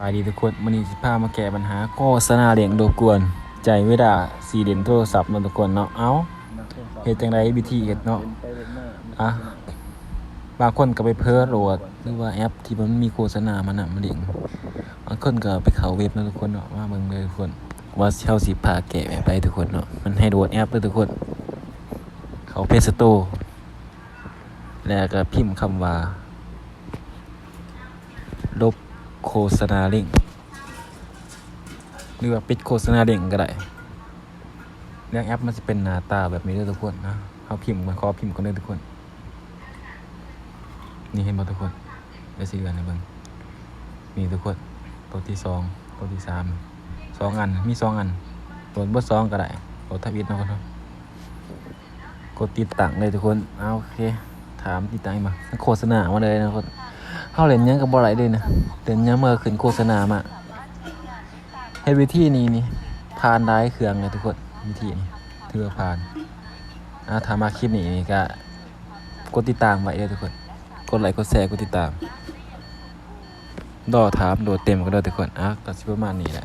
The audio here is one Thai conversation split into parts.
สวัสดีทุกคนวันนี้สิพามาแก้ปัญหาโฆษณาเลี้ยงรบกวนใจเวลาสีเด่นโทรศัพท์เนาะทุกคนเนาะเฮ็ดจังไดวิธีเฮ็ดเนาะบางคนก็ไปเพิร์โหลดหรือว่าแอปที่มันมีโฆษณามันน่ะมาเลี้ยงบางคนก็ไปเข้าเว็บเนาะทุกคนเนาะมาเบิ่งเลยทุกคนว่าเฮาสิพาแก้แบบใดทุกคนเนาะมันให้โหลดแอปเด้อทุกคนเข้า Play Store แล้วก็พิมพ์คำว่าลบโฆษณาลิงก์หรือว่าปิดโฆษณาลิงก์ก็ได้เรื่องแอปมันจะเป็นหน้าตาแบบนี้ด้วยทุกคนนะเขาพิมพ์มันขอพิมพ์กันด้วยทุกคนนี่เห็นบ่ทุกคนได้4อันในเบิ่งนี่ทุกคนตัวที่2ตัวที่3 2อันมี2อันตัวบ่2ก็ได้กดทวิตเนาะคนเนาะกดติดตั้งเลยทุกคนโอเคถามติดตั้งมาโฆษณามาเลยนะคนเฮาเล่นหยังก็บ่ไหลเลยนะเล่นหยังเมื่อขึ้นโฆษณามาเฮ็ดวิธีนี้นี่ผ่านได้เครื่องเลยทุกคนวิธีนี้ถือว่าผ่านถ้ามาคลิปนี้นี่ก็กดติดตามไว้เด้อทุกคนกดไลค์กดแชร์กดติดตามถามโดดเต็มก็ได้ทุกคนก็สิประมาณนี้แหละ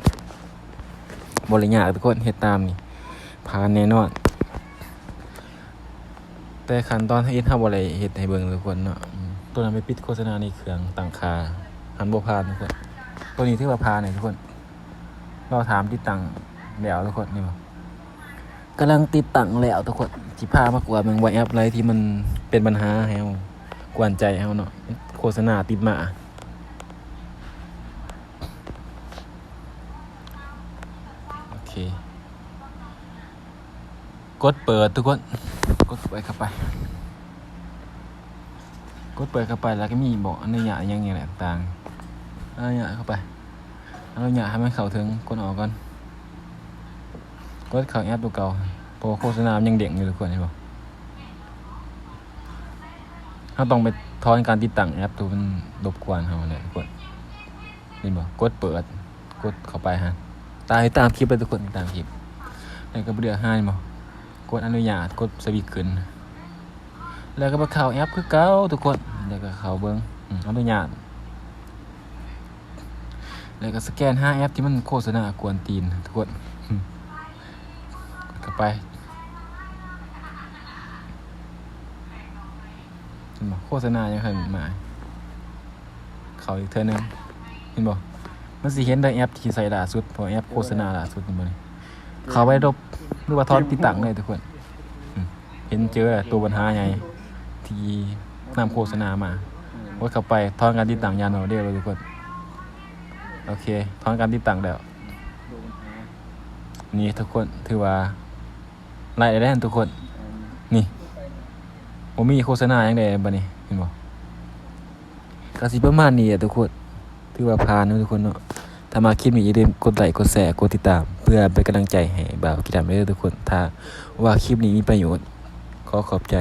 บ่ได้ยากทุกคนเฮ็ดตามนี่ผ่านแน่นอนแต่ขั้นตอนเฮ็ดเฮาบ่ได้เฮ็ดให้เบิ่งทุกคนเนาะตัวนั้นไปปิดโฆษณาในเครื่องตั้งค่าหันบ่ผ่านทุกคนตัวนี้ถือว่าผ่านนี่ทุกคนถามติดตั้งแล้วทุกคนนี่บ่กำลังติดตั้งแล้วทุกคนสิพามากวาดเบิ่งว่าแอปอะไรที่มันเป็นปัญหาให้เฮากวนใจเฮาเนาะโฆษณาติดมาโอเคกดเปิดทุกคนกดเปิดเข้าไปแล้วก็มีบอกอนุญาตอย่างเงี้ยแหละต่างอนุญาตเข้าไปอนุญาตให้มันเข้าถึงกดออกก่อนกดเข้าแอปตัวเก่าเพราะโฆษณายังเด้งอยู่ทุกคนเห็นบ่เราต้องไปถอนการติดตั้งแอปตัวมันรบกวนเฮาแหละทุกคนเห็นบ่กดเปิดกดเข้าไปฮะตามคลิปเลยทุกคนตามคลิปแล้วก็เดือดให้บ่กดอนุญาตกดสวิตช์ขึ้นแล้วก็ไปเข้าแอปคือเก่าทุกคนแล้วก็เข้าเบิ่งอนุญาตแล้วก็สแกนหาแอปที่มันโฆษณากวนตีนทุกคนเข้าไปเห็นบ่โฆษณายังเคยมาเข้าอีกเทื่อนึงเห็นบ่มันสิเห็นได้แอปที่ใส่ล่าสุดเพราะแอปโฆษณาล่าสุดนี่บ่นี่เข้าไปลบหรือว่าถอนติดตั้งเลยทุกคนเห็นเจอตัวปัญหาใหญ่ที่นำโฆษณามาว่าเข้าไปถอนการติดตั้งยานเดียวเลยทุกคนโอเคถอนการติดตั้งแล้วนี่ทุกคนถือว่าไล่ได้ทุกคนนี่ผมมีโฆษณาอย่างใดบัดนี้เห็นบ่ก็สิประมาณนี้ทุกคนถือว่าผ่านนะทุกคนเนาะถ้ามาคลิปนี้อย่าลืมกดไลค์กดแชร์กดติดตามเพื่อเป็นกำลังใจให้บ่าวกิจกรรมเด้อทุกคนถ้าว่าคลิปนี้มีประโยชน์ขอบใจ